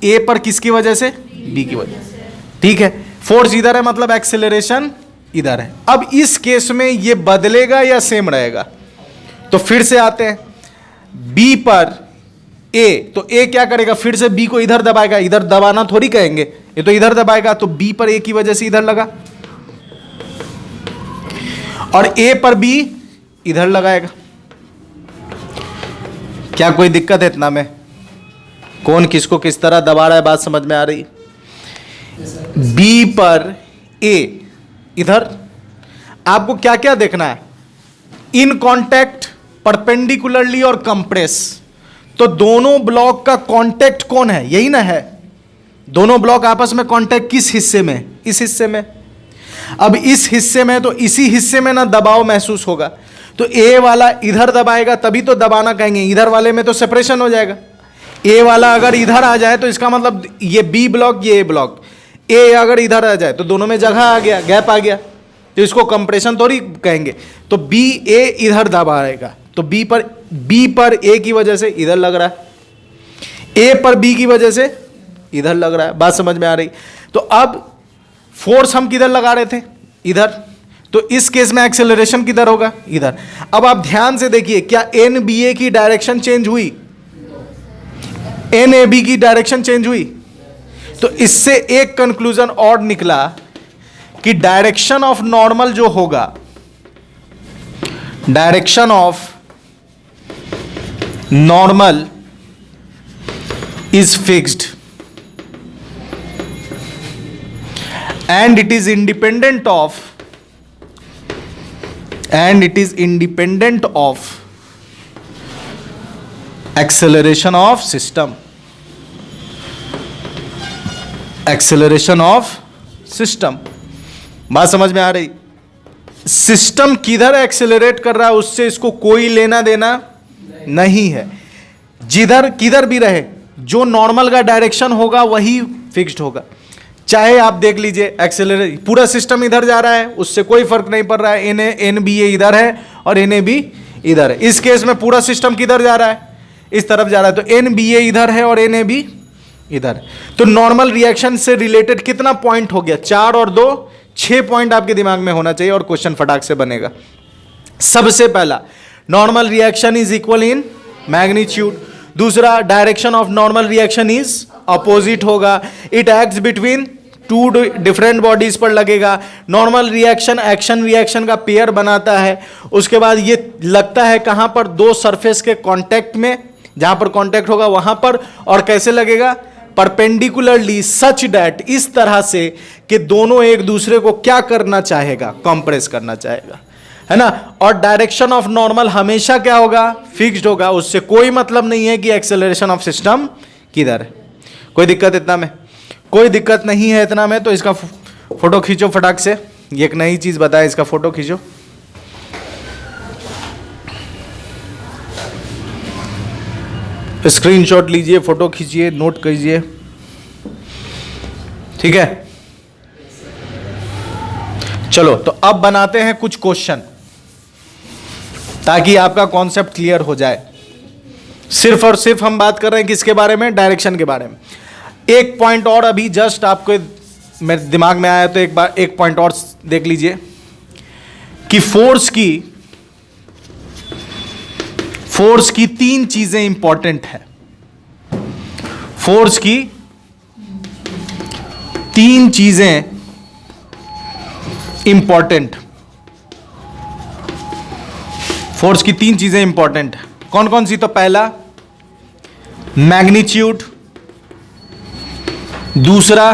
ए पर, किसकी वजह से? बी की वजह से, ठीक है। फोर्स इधर है, मतलब एक्सेलरेशन इधर है। अब इस केस में ये बदलेगा या सेम रहेगा? तो फिर से आते हैं, बी पर ए, तो ए क्या करेगा? फिर से बी को इधर दबाएगा, इधर दबाना थोड़ी कहेंगे, ये तो इधर दबाएगा, तो बी पर ए की वजह से इधर लगा, और ए पर बी इधर लगाएगा। क्या कोई दिक्कत है इतना में? कौन किसको किस तरह दबा रहा है, बात समझ में आ रही? बी पर ए इधर, आपको क्या क्या देखना है? इन कांटेक्ट, परपेंडिकुलरली और कंप्रेस। तो दोनों ब्लॉक का कांटेक्ट कौन है? यही ना है। दोनों ब्लॉक आपस में कांटेक्ट किस हिस्से में? इस हिस्से में। अब इस हिस्से में, तो इसी हिस्से में ना दबाव महसूस होगा, तो ए वाला इधर दबाएगा तभी तो दबाना कहेंगे, इधर वाले में तो सेपरेशन हो जाएगा। ए वाला अगर इधर आ जाए तो इसका मतलब ये बी ब्लॉक, ये ए ब्लॉक, ए अगर इधर आ जाए तो दोनों में जगह आ गया, गैप आ गया, तो इसको कंप्रेशन थोड़ी कहेंगे। तो बी ए इधर दबाएगा, तो बी पर ए की वजह से इधर लग रहा है, ए पर बी की वजह से इधर लग रहा है। बात समझ में आ रही? तो अब फोर्स हम किधर लगा रहे थे? इधर। तो इस केस में एक्सेलरेशन किधर होगा? इधर। अब आप ध्यान से देखिए, क्या एन बी ए की डायरेक्शन चेंज हुई? एन ए बी की डायरेक्शन चेंज हुई? तो इससे एक कंक्लूजन और निकला कि डायरेक्शन ऑफ नॉर्मल जो होगा, direction of normal is fixed and it is independent of acceleration of system, बात समझ में आ रही? सिस्टम किधर एक्सेलरेट कर रहा है उससे इसको कोई लेना देना नहीं है। जिधर किधर भी रहे, जो नॉर्मल का डायरेक्शन होगा वही फिक्स्ड होगा। चाहे आप देख लीजिए एक्सेलरेट, पूरा सिस्टम इधर जा रहा है, उससे कोई फर्क नहीं पड़ रहा है, एन बी ए इधर है और एन ए बी इधर है। इस केस में पूरा सिस्टम किधर जा रहा है? इस तरफ जा रहा है, तो एन बी ए इधर है और एन ए बी इधर है। तो नॉर्मल रिएक्शन से रिलेटेड कितना पॉइंट हो गया? 4 और 2 6 पॉइंट आपके दिमाग में होना चाहिए और क्वेश्चन फटाक से बनेगा। सबसे पहला, normal reaction is equal in magnitude. दूसरा, direction of normal reaction is opposite होगा। It acts between 2 different bodies पर लगेगा। नॉर्मल रिएक्शन एक्शन रिएक्शन का पेयर बनाता है। उसके बाद ये लगता है कहां पर? 2 सरफेस के कांटेक्ट में, जहां पर कांटेक्ट होगा वहां पर। और कैसे लगेगा? परपेंडिकुलरली, सच दैट, इस तरह से कि दोनों एक दूसरे को क्या करना चाहेगा? कंप्रेस करना चाहेगा, है ना। और डायरेक्शन ऑफ नॉर्मल हमेशा क्या होगा? फिक्स्ड होगा। उससे कोई मतलब नहीं है कि एक्सेलरेशन ऑफ सिस्टम किधर है। कोई दिक्कत इतना में? कोई दिक्कत नहीं है इतना में। तो इसका फोटो खींचो फटाक से। ये एक नई चीज बताए, इसका फोटो खींचो। स्क्रीनशॉट लीजिए, फोटो खींचिए, नोट कीजिए, ठीक है। चलो, तो अब बनाते हैं कुछ क्वेश्चन ताकि आपका कॉन्सेप्ट क्लियर हो जाए। सिर्फ और सिर्फ हम बात कर रहे हैं किसके बारे में? डायरेक्शन के बारे में। एक पॉइंट और अभी जस्ट आपको मेरे दिमाग में आया, तो एक पॉइंट और देख लीजिए कि फोर्स की 3 चीजें इंपॉर्टेंट है। फोर्स की 3 चीजें इंपॉर्टेंट, फोर्स की 3 चीजें इंपॉर्टेंट है। कौन कौन सी? तो पहला मैग्नीट्यूड, दूसरा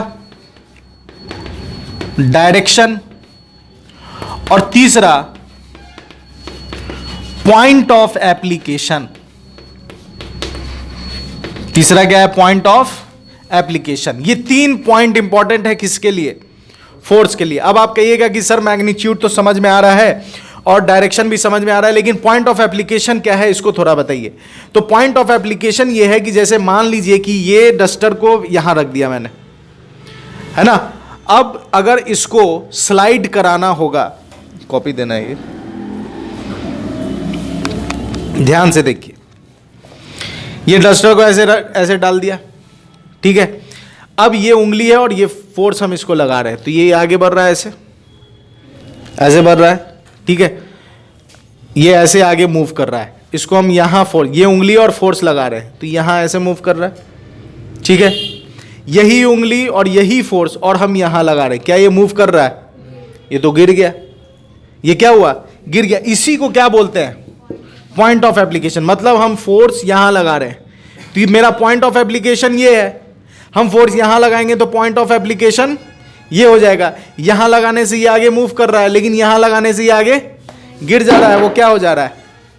डायरेक्शन, और तीसरा पॉइंट ऑफ एप्लीकेशन। तीसरा क्या है? Point of application. ये 3 पॉइंट इंपॉर्टेंट है किसके लिए? फोर्स के लिए। अब आप कहिएगा कि सर मैग्नीट्यूड तो समझ में आ रहा है और डायरेक्शन भी समझ में आ रहा है, लेकिन पॉइंट ऑफ एप्लीकेशन क्या है, इसको थोड़ा बताइए। तो पॉइंट ऑफ एप्लीकेशन ये है कि जैसे मान लीजिए कि ये डस्टर को यहां रख दिया मैंने, है ना। अब अगर इसको स्लाइड कराना होगा, कॉपी देना है ये, ध्यान से देखिए, ये डस्टर को ऐसे ऐसे डाल दिया, ठीक है। अब ये उंगली है और ये फोर्स हम इसको लगा रहे हैं, तो ये आगे बढ़ रहा है, ऐसे ऐसे बढ़ रहा है, ठीक है। ये ऐसे आगे मूव कर रहा है, इसको हम यहां फोर्स, ये उंगली और फोर्स लगा रहे हैं, तो यहां ऐसे मूव कर रहा है, ठीक है। यही उंगली और यही फोर्स और हम यहां लगा रहे हैं, क्या ये मूव कर रहा है? ये तो गिर गया। ये क्या हुआ? गिर गया। इसी को क्या बोलते हैं? Point of application. मतलब हम फोर्स यहां लगा रहे हैं, तो ये मेरा पॉइंट ऑफ एप्लीकेशन ये है। हम फोर्स यहां लगाएंगे तो पॉइंट ऑफ एप्लीकेशन ये हो जाएगा। यहां लगाने से ये आगे मूव कर रहा है, लेकिन यहां लगाने से ये आगे गिर जा रहा है। वो क्या हो जा रहा है?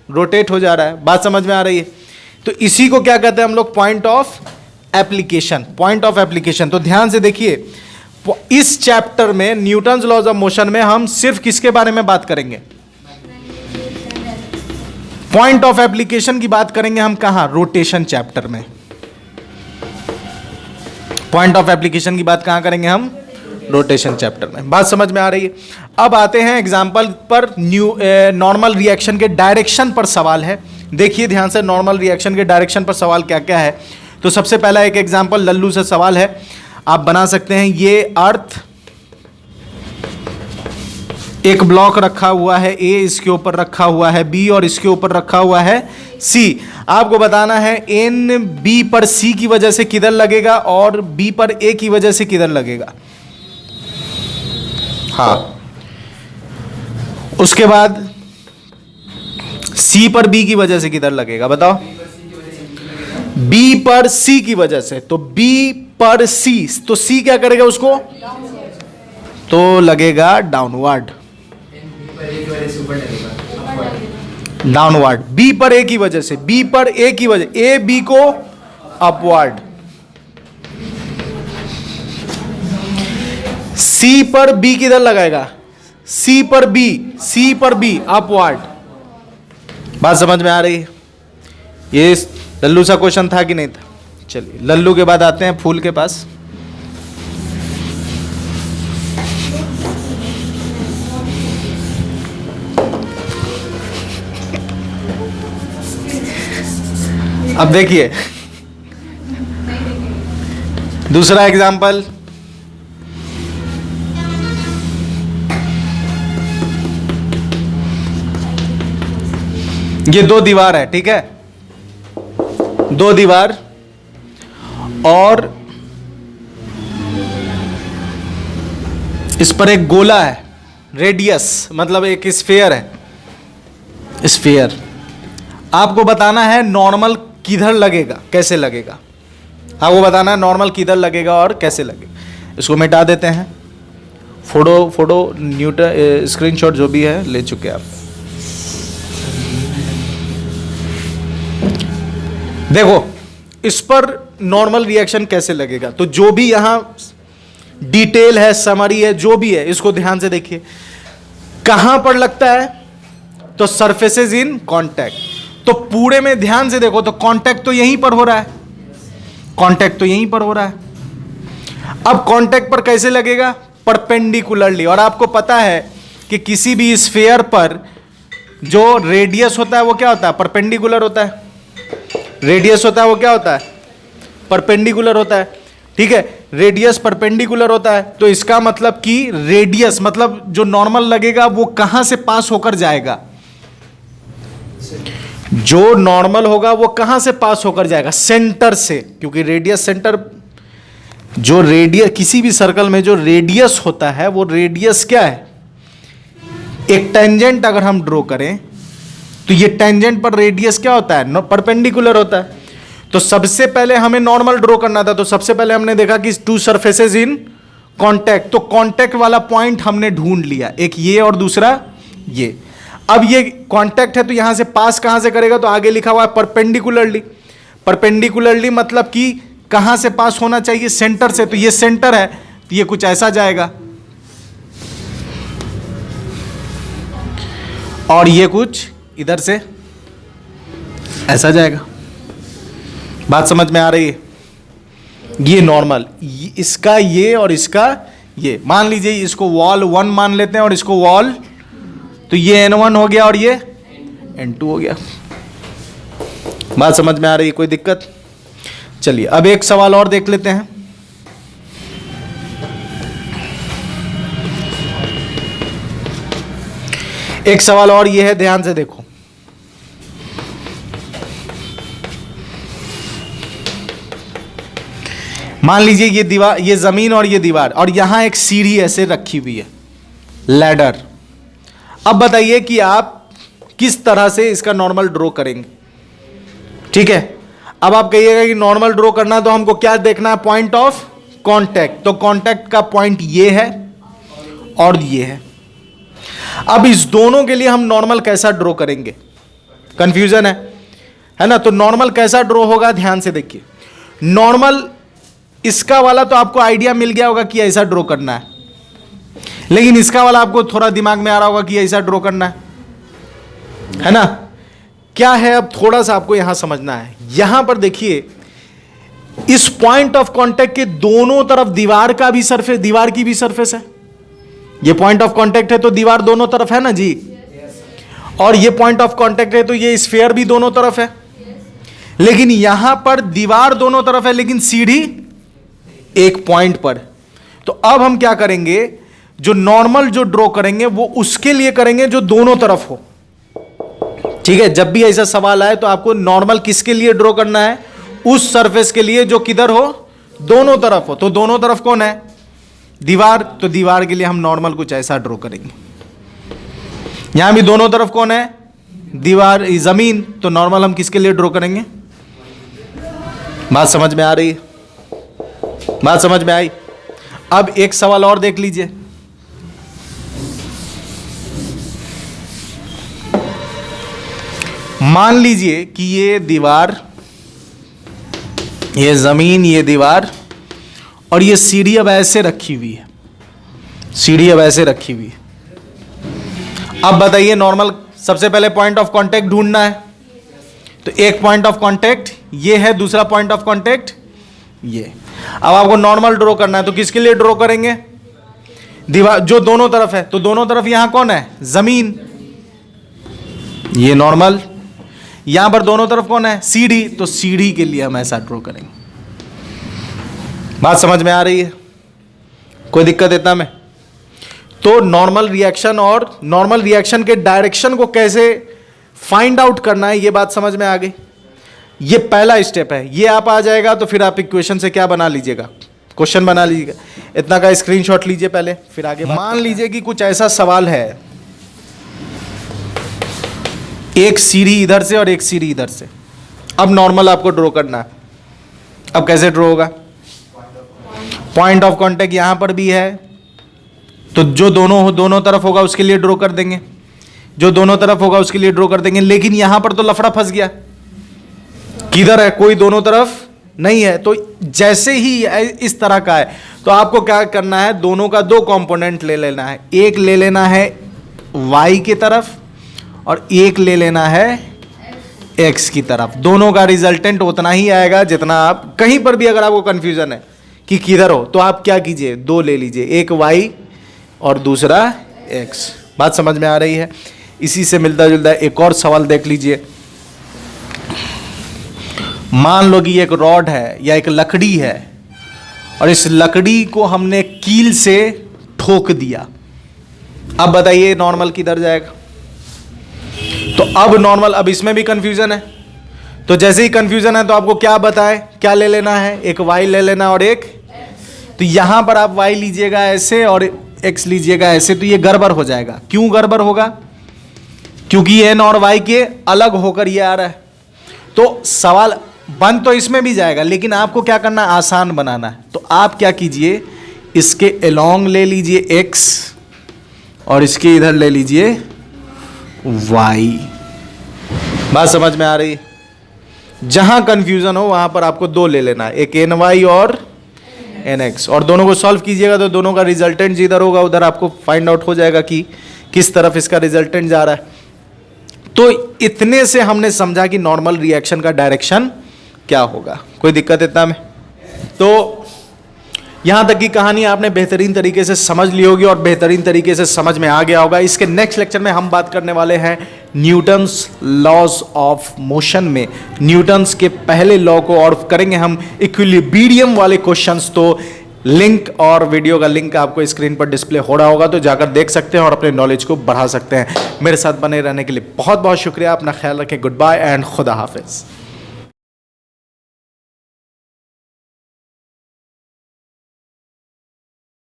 रोटेट हो जा रहा है। बात समझ में आ रही है? तो इसी को क्या कहते हैं हम लोग? Point of application. Point of application. तो ध्यान से देखिए, इस चैप्टर में न्यूटन्स लॉज ऑफ मोशन में हम सिर्फ किसके बारे में बात करेंगे? पॉइंट ऑफ एप्लीकेशन की बात करेंगे हम कहां? रोटेशन चैप्टर में। पॉइंट ऑफ एप्लीकेशन की बात कहां करेंगे हम? रोटेशन चैप्टर में। बात समझ में आ रही है? अब आते हैं एग्जांपल पर। नॉर्मल रिएक्शन के डायरेक्शन पर सवाल है। देखिए ध्यान से, नॉर्मल रिएक्शन के डायरेक्शन पर सवाल क्या क्या है। तो सबसे पहला एक एग्जांपल लल्लू से सवाल है, आप बना सकते हैं। ये अर्थ, एक ब्लॉक रखा हुआ है, ए इसके ऊपर रखा हुआ है, बी और इसके ऊपर रखा हुआ है सी। आपको बताना है एन बी पर सी की वजह से किधर लगेगा और बी पर ए की वजह से किधर लगेगा। हाँ, उसके बाद सी पर बी की वजह से किधर लगेगा, बताओ। बी पर सी की वजह से, तो बी पर सी, तो सी क्या करेगा उसको? तो लगेगा डाउनवर्ड। डाउनवर्ड। बी पर ए की वजह से, बी पर ए की वजह, ए बी को अपवर्ड। सी पर बी किधर लगाएगा? सी पर बी, सी पर बी अपवर्ड। बात समझ में आ रही है? ये लल्लू सा क्वेश्चन था कि नहीं था? चलिए लल्लू के बाद आते हैं फूल के पास। अब देखिए दूसरा एग्जाम्पल। ये दो दीवार है, ठीक है, दो दीवार, और इस पर एक गोला है, रेडियस मतलब एक स्फीयर है, स्फीयर। आपको बताना है नॉर्मल किधर लगेगा, कैसे लगेगा। आपको बताना है नॉर्मल किधर लगेगा और कैसे लगेगा। इसको मिटा देते हैं। फोटो न्यूटन स्क्रीनशॉट जो भी है ले चुके आप। देखो इस पर नॉर्मल रिएक्शन कैसे लगेगा। तो जो भी यहां डिटेल है, समरी है, जो भी है, इसको ध्यान से देखिए। कहां पर लगता है? तो सरफेसेस इन कांटेक्ट। तो पूरे में ध्यान से देखो, तो कांटेक्ट तो यहीं पर हो रहा है, कांटेक्ट तो यहीं पर हो रहा है। अब कांटेक्ट पर कैसे लगेगा? परपेंडिकुलरली। और आपको पता है कि किसी भी स्फीयर पर जो रेडियस होता है वो क्या होता है? परपेंडिकुलर होता है। रेडियस होता है वो क्या होता है? परपेंडिकुलर होता है, ठीक है। रेडियस परपेंडिकुलर होता है, तो इसका मतलब कि रेडियस मतलब जो नॉर्मल लगेगा वो कहां से पास होकर जाएगा? जो नॉर्मल होगा वो कहां से पास होकर जाएगा? सेंटर से, क्योंकि रेडियस सेंटर, जो रेडियस किसी भी सर्कल में जो रेडियस होता है वो रेडियस क्या है? एक टेंजेंट अगर हम ड्रॉ करें तो ये टेंजेंट पर रेडियस क्या होता है? परपेंडिकुलर होता है। तो सबसे पहले हमें नॉर्मल ड्रॉ करना था, तो सबसे पहले हमने देखा कि टू सरफेसेस इन कांटेक्ट, तो कांटेक्ट वाला पॉइंट हमने ढूंढ लिया, एक ये और दूसरा ये। अब ये कांटेक्ट है तो यहां से पास कहां से करेगा, तो आगे लिखा हुआ है परपेंडिकुलरली। परपेंडिकुलरली मतलब कि कहां से पास होना चाहिए, सेंटर से, तो ये सेंटर है तो ये कुछ ऐसा जाएगा और ये कुछ इधर से ऐसा जाएगा। बात समझ में आ रही है? ये नॉर्मल, इसका ये और इसका ये, मान लीजिए इसको वॉल 1 मान लेते हैं और इसको वॉल, तो ये N1 हो गया और ये N2 हो गया। बात समझ में आ रही है? कोई दिक्कत? चलिए अब एक सवाल और देख लेते हैं। एक सवाल और ये है, ध्यान से देखो। मान लीजिए ये दीवार, ये जमीन और ये दीवार, और यहां एक सीढ़ी ऐसे रखी हुई है, लैडर। अब बताइए कि आप किस तरह से इसका नॉर्मल ड्रॉ करेंगे। ठीक है, अब आप कहिएगा कि नॉर्मल ड्रॉ करना तो हमको क्या देखना है, पॉइंट ऑफ कांटेक्ट। तो कांटेक्ट का पॉइंट ये है और ये है। अब इस दोनों के लिए हम नॉर्मल कैसा ड्रॉ करेंगे, कंफ्यूजन है ना? तो नॉर्मल कैसा ड्रॉ होगा, ध्यान से देखिए। नॉर्मल इसका वाला तो आपको आइडिया मिल गया होगा कि ऐसा ड्रॉ करना है, लेकिन इसका वाला आपको थोड़ा दिमाग में आ रहा होगा कि ऐसा ड्रॉ करना है ना? क्या है, अब थोड़ा सा आपको यहां समझना है। यहां पर देखिए, इस पॉइंट ऑफ कांटेक्ट के दोनों तरफ दीवार का भी सरफेस, दीवार की भी सरफेस है। ये पॉइंट ऑफ कांटेक्ट है तो दीवार दोनों तरफ है ना जी, और ये पॉइंट ऑफ कांटेक्ट है तो ये स्फीयर भी दोनों तरफ है। लेकिन यहां पर दीवार दोनों तरफ है लेकिन सीढ़ी एक पॉइंट पर। तो अब हम क्या करेंगे, जो नॉर्मल जो ड्रॉ करेंगे वो उसके लिए करेंगे जो दोनों तरफ हो। ठीक है, जब भी ऐसा सवाल आए तो आपको नॉर्मल किसके लिए ड्रॉ करना है, उस सरफेस के लिए जो किधर हो, दोनों तरफ हो। तो दोनों तरफ कौन है, दीवार। तो दीवार के लिए हम नॉर्मल कुछ ऐसा ड्रॉ करेंगे। यहां भी दोनों तरफ कौन है, दीवार, जमीन। तो नॉर्मल हम किसके लिए ड्रॉ करेंगे। बात समझ में आ रही है? बात समझ में आई? अब एक सवाल और देख लीजिए। मान लीजिए कि ये दीवार, ये जमीन, ये दीवार और ये सीढ़ी अब ऐसे रखी हुई है, सीढ़ी अब ऐसे रखी हुई है। अब बताइए नॉर्मल, सबसे पहले पॉइंट ऑफ कांटेक्ट ढूंढना है। तो एक पॉइंट ऑफ कांटेक्ट ये है, दूसरा पॉइंट ऑफ कांटेक्ट ये। अब आपको नॉर्मल ड्रॉ करना है तो किसके लिए ड्रॉ करेंगे, दीवार जो दोनों तरफ है। तो दोनों तरफ यहां कौन है, जमीन, ये नॉर्मल। यहां पर दोनों तरफ कौन है, सीढ़ी। तो सीढ़ी के लिए हम ऐसा ड्रॉ करेंगे। बात समझ में आ रही है? कोई दिक्कत इतना में? तो नॉर्मल रिएक्शन और नॉर्मल रिएक्शन के डायरेक्शन को कैसे फाइंड आउट करना है, ये बात समझ में आ गई। ये पहला स्टेप है, ये आप आ जाएगा तो फिर आप इक्वेशन से क्या बना लीजिएगा, क्वेश्चन बना लीजिएगा। इतना का स्क्रीनशॉट लीजिए पहले, फिर आगे। मान लीजिए कि कुछ ऐसा सवाल है, एक सीढ़ी इधर से और एक सीढ़ी इधर से। अब नॉर्मल आपको ड्रॉ करना है। अब कैसे ड्रॉ होगा, पॉइंट ऑफ कांटेक्ट यहां पर भी है तो जो दोनों तरफ होगा उसके लिए ड्रॉ कर देंगे, जो दोनों तरफ होगा उसके लिए ड्रॉ कर देंगे। लेकिन यहां पर तो लफड़ा फंस गया, किधर है, कोई दोनों तरफ नहीं है। तो जैसे ही इस तरह का है तो आपको क्या करना है, दोनों का दो कंपोनेंट ले लेना है। एक ले लेना है y की तरफ और एक ले लेना है x की तरफ। दोनों का रिजल्टेंट उतना ही आएगा जितना आप, कहीं पर भी अगर आपको कंफ्यूजन है कि किधर हो तो आप क्या कीजिए, दो ले लीजिए, एक y और दूसरा x। बात समझ में आ रही है? इसी से मिलता जुलता एक और सवाल देख लीजिए। मान लो कि एक रॉड है या एक लकड़ी है और इस लकड़ी को हमने कील से ठोक दिया। अब बताइए नॉर्मल किधर जाएगा। तो अब नॉर्मल, अब इसमें भी कंफ्यूजन है। तो जैसे ही कंफ्यूजन है तो आपको क्या बताए, क्या ले लेना है, एक y ले लेना और एक। तो यहां पर आप y लीजिएगा ऐसे और x लीजिएगा ऐसे, तो ये गड़बड़ हो जाएगा। क्यों गड़बड़ होगा, क्योंकि n और y के अलग होकर ये आ रहा है। तो सवाल बन तो इसमें भी जाएगा लेकिन आपको क्या करना है, आसान बनाना है। तो आप क्या कीजिए, इसके अलोंग ले लीजिए x और इसके इधर ले लीजिए y। बात समझ में आ रही? जहां कंफ्यूजन हो वहां पर आपको दो ले लेना, एक ny और nx, और दोनों को सॉल्व कीजिएगा तो दोनों का रिजल्टेंट जिधर होगा उधर आपको फाइंड आउट हो जाएगा कि किस तरफ इसका रिजल्टेंट जा रहा है। तो इतने से हमने समझा कि नॉर्मल रिएक्शन का डायरेक्शन क्या होगा। कोई दिक्कत इतना में? तो यहां तक की कहानी आपने बेहतरीन तरीके से समझ ली होगी और बेहतरीन तरीके से समझ में आ गया होगा। इसके नेक्स्ट लेक्चर में हम बात करने वाले हैं न्यूटन्स लॉज ऑफ मोशन में न्यूटन्स के पहले लॉ को, और करेंगे हम इक्विलिब्रियम वाले क्वेश्चंस। तो लिंक और वीडियो का लिंक आपको स्क्रीन पर डिस्प्ले हो रहा होगा, तो जाकर देख सकते हैं और अपने नॉलेज को बढ़ा सकते हैं। मेरे साथ बने रहने के लिए बहुत बहुत शुक्रिया। अपना ख्याल रखें। गुड बाय एंड खुदा हाफिज।